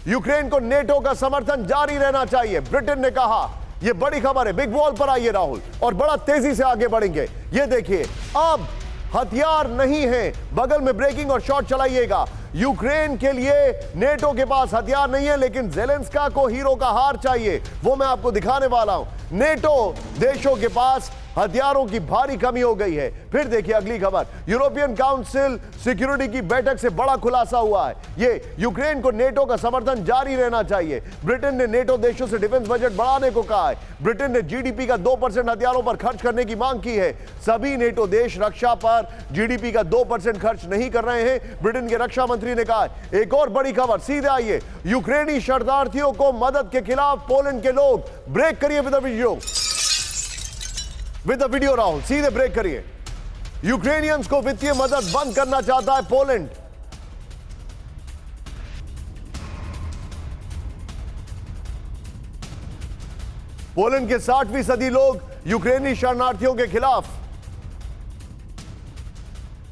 A: यूक्रेन को नेटो का समर्थन जारी रहना चाहिए, ब्रिटेन ने कहा। यह बड़ी खबर है। बिग वॉल पर आइए राहुल, और बड़ा तेजी से आगे बढ़ेंगे। यह देखिए, अब हथियार नहीं है। बगल में ब्रेकिंग और शॉट चलाइएगा। यूक्रेन के लिए नेटो के पास हथियार नहीं है, लेकिन ज़ेलेंस्का को हीरो का हार चाहिए, वो मैं आपको दिखाने वाला हूं। नेटो देशों के पास हथियारों की भारी कमी हो गई है। फिर देखिए अगली खबर, यूरोपियन काउंसिल सिक्योरिटी की बैठक से बड़ा खुलासा हुआ है। ये यूक्रेन को नेटो का समर्थन जारी रहना चाहिए। ब्रिटेन ने नेटो देशों से डिफेंस बजट बढ़ाने को कहा है। ब्रिटेन ने जीडीपी का 2% हथियारों पर खर्च करने की मांग की है। सभी नेटो देश रक्षा पर जीडीपी का 2% खर्च नहीं कर रहे हैं, ब्रिटेन के रक्षा मंत्री ने कहा है। एक और बड़ी खबर, सीधे आइए। यूक्रेनी शरणार्थियों को मदद के खिलाफ पोलैंड के लोग। ब्रेक करिए विद द वीडियो राहुल, सीधे ब्रेक करिए। यूक्रेनियंस को वित्तीय मदद बंद करना चाहता है पोलैंड। पोलैंड के 60% लोग यूक्रेनी शरणार्थियों के खिलाफ।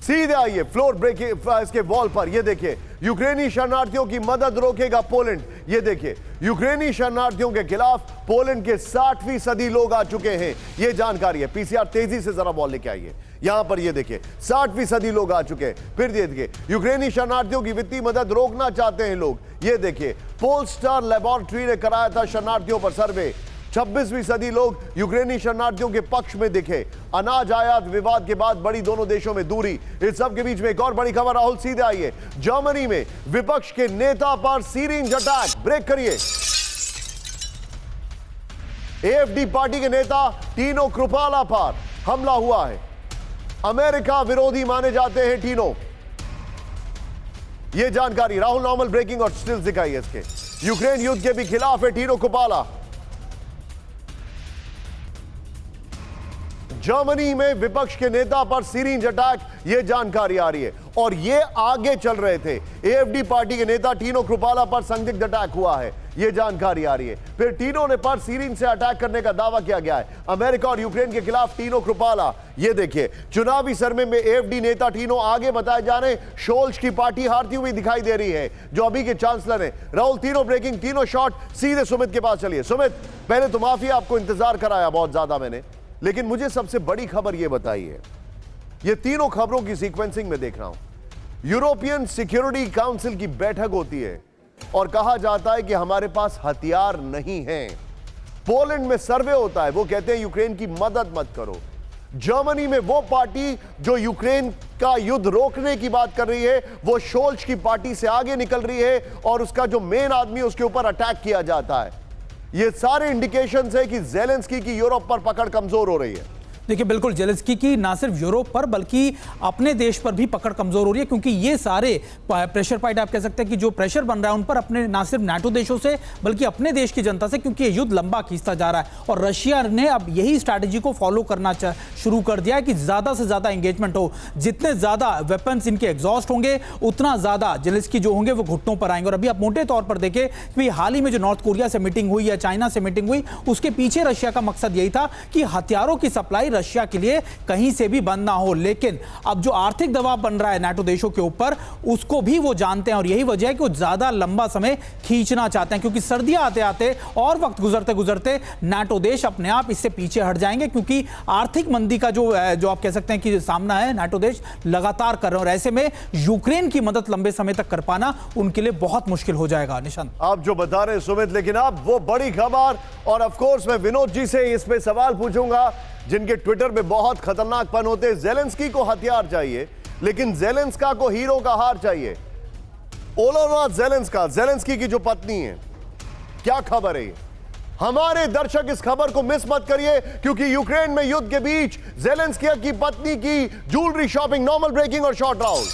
A: सीधे आइए फ्लोर ब्रेक इसके वॉल पर। यह देखिए, यूक्रेनी शरणार्थियों की मदद रोकेगा पोलैंड। यह देखिए, यूक्रेनी शरणार्थियों के खिलाफ पोलैंड के 60% लोग आ चुके हैं। यह जानकारी है। पीसीआर तेजी से जरा बॉल लेके आइए। यहां पर यह देखिए, 60% लोग आ चुके हैं। फिर देखिए, यूक्रेनी शरणार्थियों की वित्तीय मदद रोकना चाहते हैं लोग। यह देखिए, पोलस्टार लेबोरेटरी ने कराया था शरणार्थियों पर सर्वे। 26% लोग यूक्रेनी शरणार्थियों के पक्ष में दिखे। अनाज आयात विवाद के बाद बड़ी दोनों देशों में दूरी। इस सब के बीच में एक और बड़ी खबर राहुल, सीधे आइए। जर्मनी में विपक्ष के नेता पर सीरिंज अटैक। ब्रेक करिए। एएफडी पार्टी के नेता टीनो क्रुपाला पर हमला हुआ है। अमेरिका विरोधी माने जाते हैं टीनो। यह जानकारी राहुल, नॉर्मल ब्रेकिंग और स्टिल्स दिखाइए इसके। यूक्रेन युद्ध के भी खिलाफ है टीनो क्रुपाला। जर्मनी में विपक्ष के नेता पर सीरिंज अटैक, यह जानकारी आ रही है। और ये आगे चल रहे थे। एएफडी पार्टी के नेता टीनो क्रुपाला पर संदिग्ध अटैक हुआ है, यह जानकारी आ रही है। फिर टीनो ने पर सीरिंज से अटैक करने का दावा किया गया है। अमेरिका और यूक्रेन के खिलाफ टीनो क्रुपाला। यह देखिए, चुनावी सरमे में एएफडी नेता टीनो आगे बताए जा रहे हैं। शोल्स की पार्टी हारती हुई दिखाई दे रही है, जो अभी के चांसलर हैं। राहुल, तीनों ब्रेकिंग, तीनों शॉट। सीधे सुमित के पास चलिए। सुमित, पहले तो माफी, आपको इंतजार कराया बहुत ज्यादा मैंने, लेकिन मुझे सबसे बड़ी खबर यह बताइए। ये तीनों खबरों की सीक्वेंसिंग में देख रहा हूं। यूरोपियन सिक्योरिटी काउंसिल की बैठक होती है और कहा जाता है कि हमारे पास हथियार नहीं हैं। पोलैंड में सर्वे होता है, वो कहते हैं यूक्रेन की मदद मत करो। जर्मनी में वो पार्टी जो यूक्रेन का युद्ध रोकने की बात कर रही है, वो शोल्च की पार्टी से आगे निकल रही है और उसका जो मेन आदमी उसके ऊपर अटैक किया जाता है। ये सारे इंडिकेशंस है कि ज़ेलेंस्की की यूरोप पर पकड़ कमजोर हो रही है।
E: देखिए बिल्कुल ज़ेलेंस्की की ना सिर्फ यूरोप पर बल्कि अपने देश पर भी पकड़ कमजोर हो रही है, क्योंकि ये सारे प्रेशर पॉइंट आप कह सकते हैं कि जो प्रेशर बन रहा है उन पर अपने ना सिर्फ नाटो देशों से बल्कि अपने देश की जनता से, क्योंकि ये युद्ध लंबा खींचता जा रहा है। और रशिया ने अब यही स्ट्रैटेजी को फॉलो करना शुरू कर दिया है कि ज़्यादा से ज़्यादा एंगेजमेंट हो। जितने ज़्यादा वेपन्स इनके एग्जॉस्ट होंगे उतना ज़्यादा ज़ेलेंस्की जो होंगे वो घुटनों पर आएंगे। और अभी आप मोटे तौर पर देखें कि हाल ही में जो नॉर्थ कोरिया से मीटिंग हुई या चाइना से मीटिंग हुई, उसके पीछे रशिया का मकसद यही था कि हथियारों की सप्लाई रशिया के लिए कहीं से भी बंद ना हो। लेकिन अब जो आर्थिक दबाव बन रहा है नाटो देशों के ऊपर, उसको भी वो जानते हैं और यही वजह है कि वो ज्यादा लंबा समय खींचना चाहते हैं, क्योंकि सर्दियां आते आते और वक्त गुजरते गुजरते नाटो देश अपने आप इससे पीछे हट जाएंगे, क्योंकि आर्थिक मंदी का जो आप कह सकते हैं कि सामना है नाटो देश लगातार कर रहे हैं। और ऐसे में यूक्रेन की मदद लंबे समय तक कर पाना उनके लिए बहुत मुश्किल हो जाएगा। निशांत,
A: आप जो बता रहे हैं सुमित, लेकिन अब वो बड़ी खबर, और ऑफ कोर्स मैं विनोद जी से इस पे सवाल पूछूंगा जिनके ट्विटर पे बहुत खतरनाक पन होते हैं। ज़ेलेंस्की को हथियार चाहिए लेकिन ज़ेलेंस्का को हीरो का हार चाहिए। ओलेना ज़ेलेंस्की की जो पत्नी है, क्या खबर है ये? हमारे दर्शक इस खबर को मिस मत करिए, क्योंकि यूक्रेन में युद्ध के बीच ज़ेलेंस्की की पत्नी की ज्वेलरी शॉपिंग, नॉर्मल ब्रेकिंग और शॉर्ट राउंड।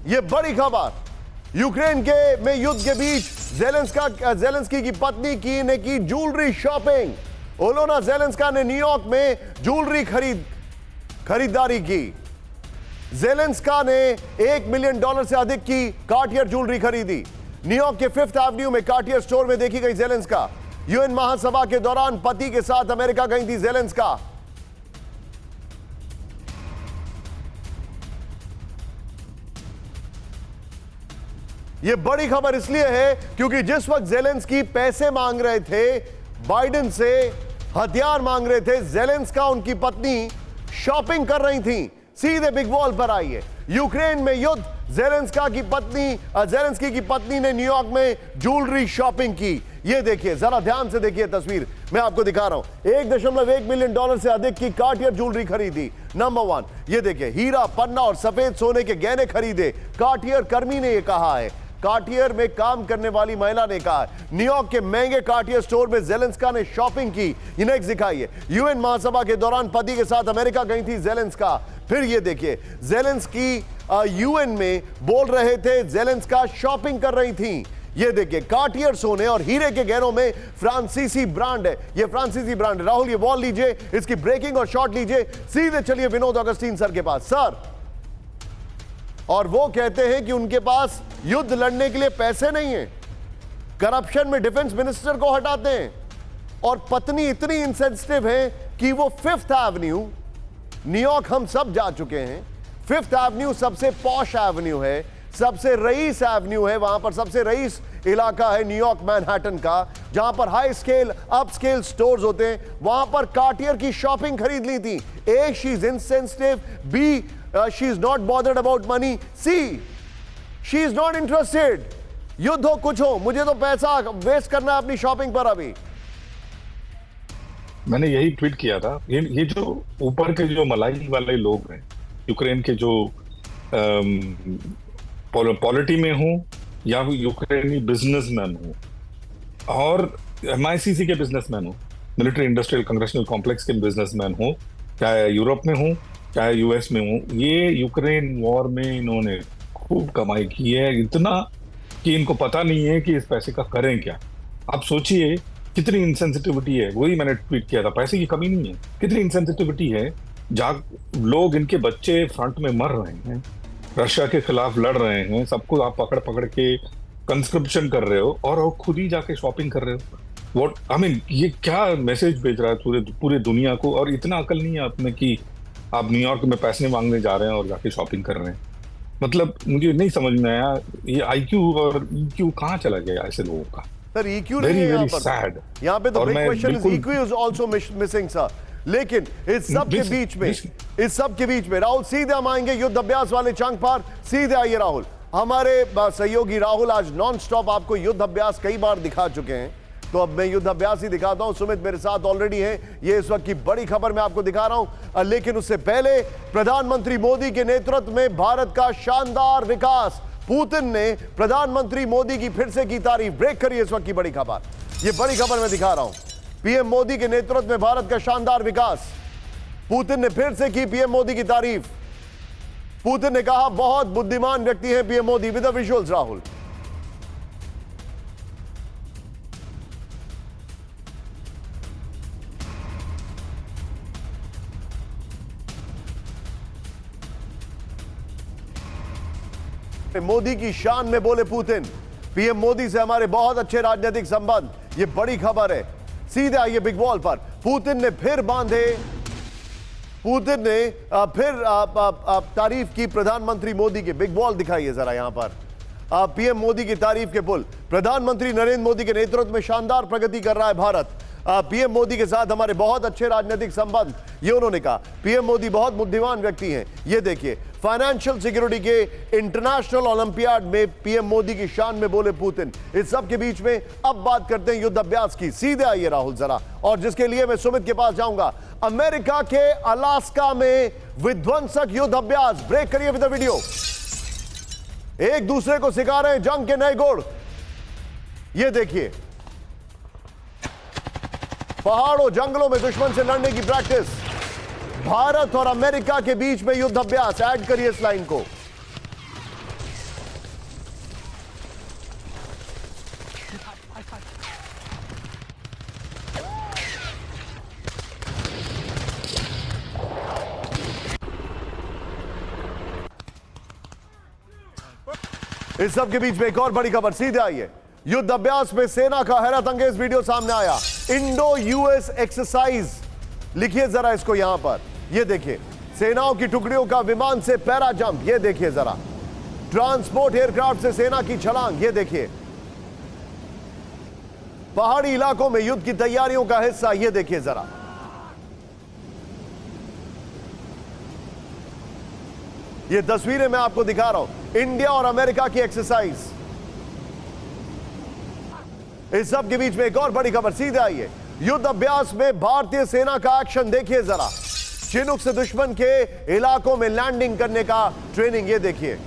A: यह बड़ी खबर। यूक्रेन के में युद्ध के बीच ज़ेलेंस्की की पत्नी की ज्वेलरी शॉपिंग। ओलेना ज़ेलेंस्का ने न्यूयॉर्क में ज्वेलरी खरीदारी की। ज़ेलेंस्का ने $1 मिलियन से अधिक की कार्टियर ज्वेलरी खरीदी। न्यूयॉर्क के 5th एवेन्यू में कार्टियर स्टोर में देखी गई ज़ेलेंस्का। यूएन महासभा के दौरान पति के साथ अमेरिका गई थी ज़ेलेंस्का। यह बड़ी खबर इसलिए है क्योंकि जिस वक्त ज़ेलेंस्की पैसे मांग रहे थे, बाइडेन से हथियार मांग रहे थे, ज़ेलेंस्का उनकी पत्नी शॉपिंग कर रही थी। सीधे बिग वॉल पर आई है। यूक्रेन में युद्ध, ज़ेलेंस्की की पत्नी ने न्यूयॉर्क में ज्वेलरी शॉपिंग की। ये देखिए, जरा ध्यान से देखिए तस्वीर, मैं आपको दिखा रहा हूं। $1.1 मिलियन से अधिक की कार्टियर ज्वेलरी खरीदी। नंबर 1, ये देखिए, हीरा, पन्ना और सफेद सोने के गहने खरीदे। कार्टियर कर्मी ने यह कहा है, कार्टियर में काम करने वाली महिला ने कहा। न्यूयॉर्क के महंगे कार्टियर स्टोर में ज़ेलेंस्का ने शॉपिंग की। ये नेक्स्ट दिखाइए, यूएन महासभा के दौरान पति के साथ अमेरिका गई थी ज़ेलेंस्का। फिर ये देखिए, ज़ेलेंस्की यूएन में बोल रहे थे, ज़ेलेंस्का शॉपिंग कर रही थी। ये देखिए, कार्टियर सोने और हीरे के गहनों में फ्रांसीसी ब्रांड है। ये फ्रांसीसी ब्रांड है। राहुल, ये वॉल लीजिए, इसकी ब्रेकिंग और शॉट लीजिए। सीधे चलिए विनोद अगस्तीन सर के पास। सर, और वो कहते हैं कि उनके पास युद्ध लड़ने के लिए पैसे नहीं है, करप्शन में डिफेंस मिनिस्टर को हटाते हैं, और पत्नी इतनी इंसेंसिटिव है कि वो 5th एवेन्यू, न्यूयॉर्क हम सब जा चुके हैं, 5th एवेन्यू सबसे पॉश एवेन्यू है, सबसे रईस एवेन्यू है, वहां पर सबसे रईस इलाका है न्यूयॉर्क मैनहट्टन का, जहां पर high scale up scale stores होते हैं। वहां पर कार्टियर की शॉपिंग खरीद ली थी। A, she is insensitive, B, she is not bothered about money, C, she is not interested। युद्ध हो कुछ हो, मुझे तो पैसा वेस्ट करना है अपनी शॉपिंग पर। अभी
D: मैंने यही ट्वीट किया था। ये जो ऊपर के जो मलाई वाले लोग हैं, यूक्रेन के जो पॉलिटी में हो या यूक्रेनी बिजनेसमैन हो और MICC के बिजनेसमैन हो, मिलिट्री इंडस्ट्रियल कांग्रेशनल कॉम्प्लेक्स के बिजनेसमैन हो, चाहे यूरोप में हो चाहे US में हो, ये यूक्रेन वॉर में इन्होंने खूब कमाई की है, इतना कि इनको पता नहीं है कि इस पैसे का करें क्या। आप सोचिए कितनी इंसेंसिटिविटी है। वही मैंने ट्वीट किया था, पैसे की कमी नहीं है, कितनी इंसेंसिटिविटी है। जहाँ लोग, इनके बच्चे फ्रंट में मर रहे हैं, रशिया के खिलाफ लड़ रहे हैं, सबको आप पकड़ पकड़ के कंस्क्रिप्शन कर रहे हो और खुद ही जाके शॉपिंग कर रहे हो। व्हाट आई मीन, ये क्या मैसेज भेज रहा है पूरे दुनिया को। और इतना अकल नहीं है आप में कि आप न्यूयॉर्क में पैसे मांगने जा रहे हैं और जाके शॉपिंग कर रहे हैं। मतलब मुझे नहीं समझ में आया ये IQ और EQ कहाँ चला गया ऐसे लोगों का।
A: सर, EQ नहीं है यहाँ पर।
D: सैड।
A: यहाँ पे तो big question is EQ is also missing sir. लेकिन इस सब के बीच में राहुल सीधे हम आएंगे युद्ध अभ्यास वाले चंक पर। सीधे आइए राहुल। हमारे सहयोगी राहुल आज नॉन स्टॉप आपको युद्ध अभ्यास कई बार दिखा चुके हैं, तो अब मैं युद्ध अभ्यास ही दिखाता हूं। सुमित मेरे साथ ऑलरेडी है, ये इस वक्त की बड़ी खबर मैं आपको दिखा रहा हूं। लेकिन उससे पहले प्रधानमंत्री मोदी के नेतृत्व में भारत का शानदार विकास। पुतिन ने प्रधानमंत्री मोदी की फिर से की तारीफ। ब्रेक करिए इस वक्त की बड़ी खबर, ये बड़ी खबर मैं दिखा रहा हूं। पीएम मोदी के नेतृत्व में भारत का शानदार विकास। पुतिन ने फिर से की पीएम मोदी की तारीफ। पुतिन ने कहा बहुत बुद्धिमान व्यक्ति हैं PM Modi. With the visuals Rahul. Modi की शान में बोले पुतिन, पीएम मोदी से हमारे बहुत अच्छे राजनीतिक संबंध। ये बड़ी खबर है। सीधे आइए बिग वॉल पर। पुतिन ने फिर तारीफ की प्रधानमंत्री मोदी की। बिग वॉल दिखाइए जरा यहां पर। पीएम मोदी की तारीफ के पुल। प्रधानमंत्री नरेंद्र मोदी के नेतृत्व में शानदार प्रगति कर रहा है भारत। पीएम मोदी के साथ हमारे बहुत अच्छे राजनीतिक संबंध, ये उन्होंने कहा। पीएम मोदी बहुत बुद्धिमान व्यक्ति हैं। ये देखिए, फाइनेंशियल सिक्योरिटी के इंटरनेशनल ओलंपियाड में पीएम मोदी की शान में बोले पुतिन। इस सब के बीच में अब बात करते हैं युद्ध अभ्यास की। सीधे आइए राहुल जरा, और जिसके लिए मैं सुमित के पास जाऊंगा। अमेरिका के अलास्का में विध्वंसक युद्ध अभ्यास। ब्रेक करिए विद द वीडियो। एक दूसरे को सिखा रहे हैं जंग के नए गुण। ये देखिए, पहाड़ों जंगलों में दुश्मन से लड़ने की प्रैक्टिस। भारत और अमेरिका के बीच में युद्ध अभ्यास। ऐड करिए इस लाइन को। इस सब के बीच में एक और बड़ी खबर। सीधे आइए। युद्ध अभ्यास में सेना का हैरत अंगेज वीडियो सामने आया। Indo US exercise. लिखिए जरा इसको यहां पर। ये देखिए, सेनाओं की टुकड़ियों का विमान से पैरा जंप। ये देखिए जरा, ट्रांसपोर्ट एयरक्राफ्ट से सेना की छलांग। ये देखिए, पहाड़ी इलाकों में युद्ध की तैयारियों का हिस्सा। ये देखिए जरा, ये तस्वीरें मैं आपको दिखा रहा हूं। इंडिया और अमेरिका की एक्सरसाइज। इस सब के बीच में एक और बड़ी खबर। सीधे आइए। युद्ध अभ्यास में भारतीय सेना का एक्शन देखिए जरा। चिनूक से दुश्मन के इलाकों में लैंडिंग करने का ट्रेनिंग। ये देखिए,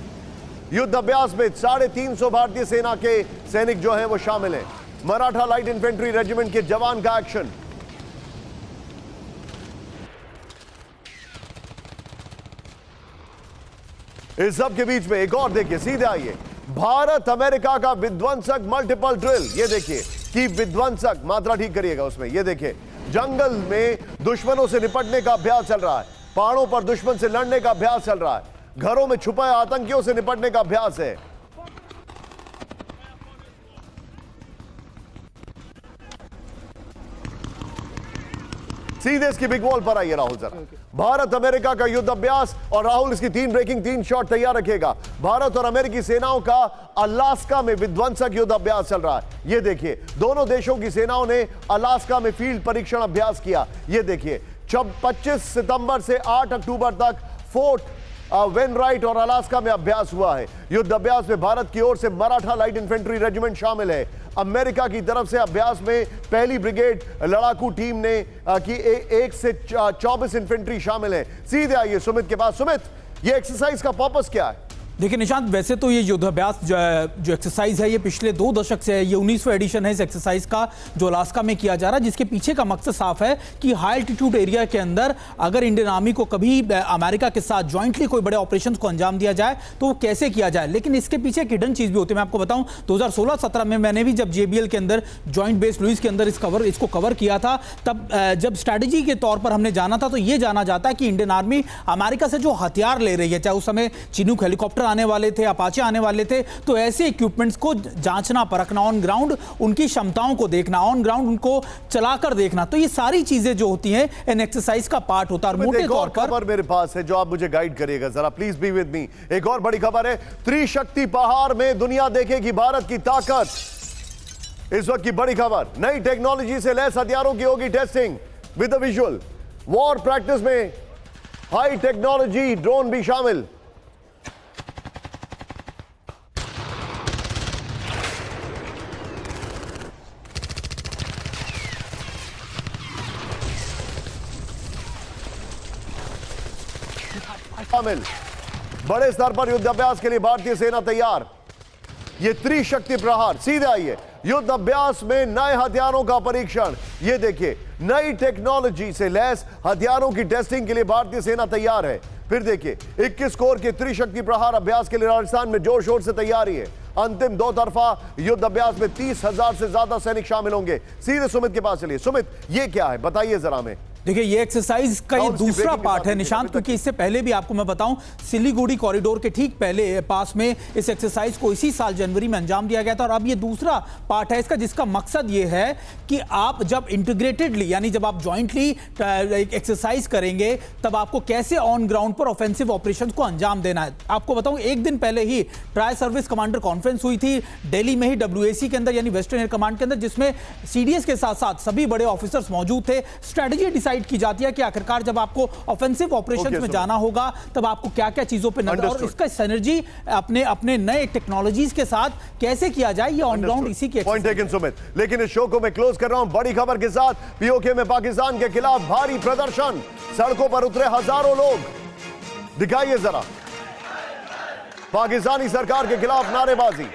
A: युद्ध अभ्यास में 350 भारतीय सेना के सैनिक जो हैं वो शामिल हैं। मराठा लाइट इन्फेंट्री रेजिमेंट के जवान का एक्शन। इस सब के बीच में एक और देखिए। सीधे आइए। भारत अमेरिका का विध्वंसक मल्टीपल ड्रिल। ये देखिए कि विध्वंसक, मात्रा ठीक करिएगा उसमें। ये देखिए, जंगल में दुश्मनों से निपटने का अभ्यास चल रहा है। पहाड़ों पर दुश्मन से लड़ने का अभ्यास चल रहा है। घरों में छुपाए आतंकियों से निपटने का अभ्यास है। सीधे इसकी बिग वॉल पर आइए राहुल जरा। भारत अमेरिका का युद्ध अभ्यास, और राहुल इसकी 3 शॉट तैयार रखेगा। भारत और अमेरिकी सेनाओं का अलास्का में विध्वंसक युद्ध अभ्यास चल रहा है। ये देखिए, दोनों देशों की सेनाओं ने अलास्का में फील्ड परीक्षण अभ्यास किया। ये देखिए, 25 सितंबर से 8 अक्टूबर तक फोर्ट वेनराइट और अलास्का में अभ्यास हुआ है। युद्ध अभ्यास में भारत की ओर से मराठा लाइट इन्फेंट्री रेजिमेंट शामिल है। अमेरिका की तरफ से अभ्यास में पहली ब्रिगेड लड़ाकू टीम ने की 1 से 24 इन्फेंट्री शामिल है। सीधे आइए सुमित के पास। सुमित, ये एक्सरसाइज का पर्पस क्या है?
E: देखिए निशांत, वैसे तो ये युद्धाभ्यास जो एक्सरसाइज है ये पिछले 2 दशक से है। ये 19वां एडिशन है इस एक्सरसाइज का जो अलास्का में किया जा रहा है, जिसके पीछे का मकसद साफ है कि हाई एल्टीट्यूड एरिया के अंदर अगर इंडियन आर्मी को कभी अमेरिका के साथ ज्वाइंटली कोई बड़े ऑपरेशन को अंजाम दिया जाए तो वो कैसे किया जाए। लेकिन इसके पीछे एक हिडन चीज भी होती है। मैं आपको बताऊं, 2016-17 में मैंने भी जब JBL के अंदर ज्वाइंट बेस लुइस के अंदर इसको कवर किया था, तब जब स्ट्रैटेजी के तौर पर हमने जाना था तो ये जाना जाता है कि इंडियन आर्मी अमेरिका से जो हथियार ले रही है, चाहे उस समय चिनूक हेलीकॉप्टर आने वाले थे, अपाचे आने वाले थे, तो ऐसे इक्विपमेंट्स को जांचना परखना, ऑन ग्राउंड उनकी क्षमताओं को देखना, ऑन ग्राउंड उनको चलाकर देखना, तो ये सारी चीजें जो होती हैं इन एक्सरसाइज का पार्ट होता है। मोटे तौर पर
A: खबर मेरे पास है जो आप मुझे गाइड करिएगा जरा, प्लीज बी विद मी। एक और बड़ी खबर है, त्रिशक्ति पहाड़ में दुनिया देखेगी भारत की ताकत। इस वक्त की बड़ी खबर, नई टेक्नोलॉजी से लैस हथियारों की होगी testing with the visual. War practice में हाई टेक्नोलॉजी ड्रोन भी शामिल। शामिल बड़े स्तर पर युद्धाभ्यास के लिए भारतीय सेना तैयार। ये त्रिशक्ति प्रहार, सीधे आइए, युद्ध अभ्यास में नए हथियारों का परीक्षण। ये देखिए, नई टेक्नोलॉजी से लैस हथियारों की टेस्टिंग के लिए भारतीय सेना तैयार है। फिर देखिए, 21 कोर के त्रिशक्ति प्रहार अभ्यास के लिए राजस्थान में जोर शोर से तैयारी है। अंतिम दो तरफा युद्ध अभ्यास में 30,000 से ज्यादा सैनिक शामिल होंगे। सीधे सुमित के पास चलिए। सुमित, ये क्या है, बताइए जरा हमें।
E: देखिए, ये एक्सरसाइज का ये दूसरा पार्ट है निशांत, क्योंकि इससे पहले भी आपको मैं बताऊं, सिलीगुड़ी कॉरिडोर के ठीक पहले पास में इस एक्सरसाइज को इसी साल जनवरी में अंजाम दिया गया था। और अब ये दूसरा पार्ट है इसका, जिसका मकसद ये है कि आप जब इंटीग्रेटेडली, यानी जब आप ज्वाइंटली एक्सरसाइज करेंगे, तब आपको कैसे ऑन ग्राउंड पर ऑफेंसिव ऑपरेशंस को अंजाम देना है। आपको बताऊं, एक दिन पहले ही ट्राई सर्विस कमांडर कॉन्फ्रेंस हुई थी दिल्ली में ही, WAC के अंदर, यानी वेस्टर्न एयर कमांड के अंदर, जिसमें CDS के साथ साथ सभी बड़े ऑफिसर्स मौजूद थे। स्ट्रेटेजी डिसाइड की जाती है कि आखिरकार जब आपको ऑफेंसिव ऑपरेशंस में जाना होगा, तब आपको क्या क्या चीजों पे नजर, और इसका सिनर्जी अपने नए टेक्नोलॉजीज के साथ कैसे किया जाए, ये ऑन ग्राउंड इसी की
A: पॉइंट टेकन सुमित। लेकिन इस शो को मैं क्लोज कर रहा हूं बड़ी खबर के साथ। POK में पाकिस्तान के खिलाफ भारी प्रदर्शन, सड़कों पर उतरे हजारों लोग। दिखाइए जरा, पाकिस्तानी सरकार के खिलाफ नारेबाजी।